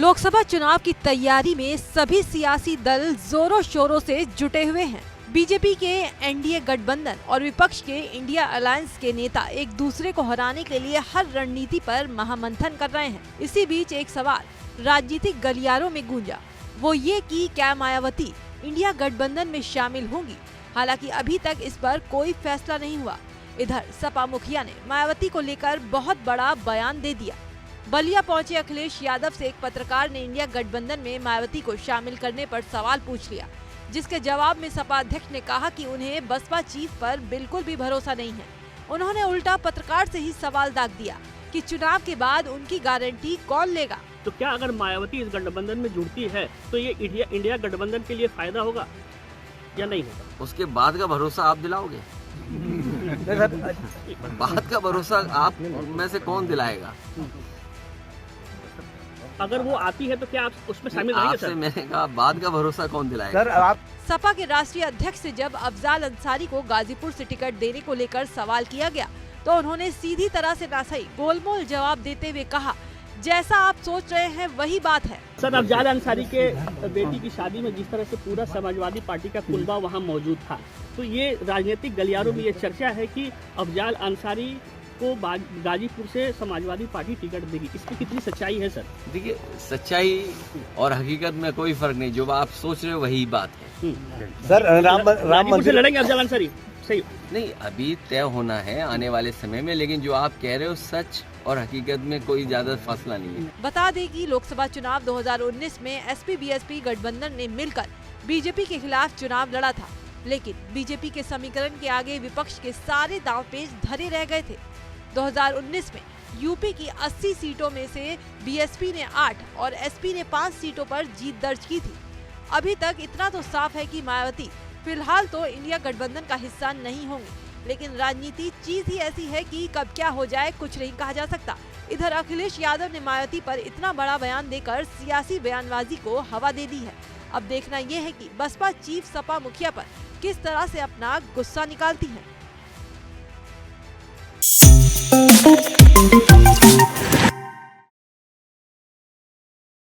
लोकसभा चुनाव की तैयारी में सभी सियासी दल जोरों शोरों से जुटे हुए हैं। बीजेपी के एनडीए गठबंधन और विपक्ष के इंडिया अलायंस के नेता एक दूसरे को हराने के लिए हर रणनीति पर महामंथन कर रहे हैं। इसी बीच एक सवाल राजनीतिक गलियारों में गूंजा, वो ये कि क्या मायावती इंडिया गठबंधन में शामिल होंगी। हालांकि अभी तक इस पर कोई फैसला नहीं हुआ। इधर सपा मुखिया ने मायावती को लेकर बहुत बड़ा बयान दे दिया। बलिया पहुंचे अखिलेश यादव से एक पत्रकार ने इंडिया गठबंधन में मायावती को शामिल करने पर सवाल पूछ लिया, जिसके जवाब में सपा अध्यक्ष ने कहा कि उन्हें बसपा चीफ पर बिल्कुल भी भरोसा नहीं है। उन्होंने उल्टा पत्रकार से ही सवाल दाग दिया कि चुनाव के बाद उनकी गारंटी कौन लेगा। तो क्या अगर मायावती इस गठबंधन में जुड़ती है तो ये इंडिया गठबंधन के लिए फायदा होगा या नहीं होगा? उसके बाद का भरोसा आप दिलाओगे? बाद का भरोसा आप में से कौन दिलाएगा? अगर वो आती है तो क्या आप उसमें शामिल रहेंगे? आपसे मैंने कहा बाद का भरोसा कौन दिलाएगा? सर सपा के राष्ट्रीय अध्यक्ष से जब अफजाल अंसारी को गाजीपुर से टिकट देने को लेकर सवाल किया गया तो उन्होंने सीधी तरह से ना सही गोलमोल जवाब देते हुए कहा, जैसा आप सोच रहे हैं वही बात है। सर, अफजाल अंसारी के बेटी की शादी में जिस तरह से पूरा समाजवादी पार्टी का कुनबा वहाँ मौजूद था, तो ये राजनीतिक गलियारों में ये चर्चा है कि अफजाल अंसारी को गाजीपुर से समाजवादी पार्टी टिकट देगी। इसकी कितनी सच्चाई है सर? देखिए, सच्चाई और हकीकत में कोई फर्क नहीं। जो आप सोच रहे हो वही बात है। सर राम मंदिर से लड़ेंगे अफजाल अंसारी? सही नहीं, अभी तय होना है आने वाले समय में, लेकिन जो आप कह रहे हो सच और हकीकत में कोई ज्यादा फासला नहीं है। बता दें कि लोकसभा चुनाव 2019 में एसपी-बीएसपी गठबंधन ने मिलकर बीजेपी के खिलाफ चुनाव लड़ा था, लेकिन बीजेपी के समीकरण के आगे विपक्ष के सारे दांवपेच धरे रह गए थे। 2019 में यूपी की 80 सीटों में से बीएसपी ने 8 और एसपी ने 5 सीटों पर जीत दर्ज की थी। अभी तक इतना तो साफ है कि मायावती फिलहाल तो इंडिया गठबंधन का हिस्सा नहीं होंगे, लेकिन राजनीति चीज ही ऐसी है कि कब क्या हो जाए कुछ नहीं कहा जा सकता। इधर अखिलेश यादव ने मायावती पर इतना बड़ा बयान देकर सियासी बयानबाजी को हवा दे दी है। अब देखना यह है कि बसपा चीफ सपा मुखिया पर किस तरह से अपना गुस्सा निकालती है।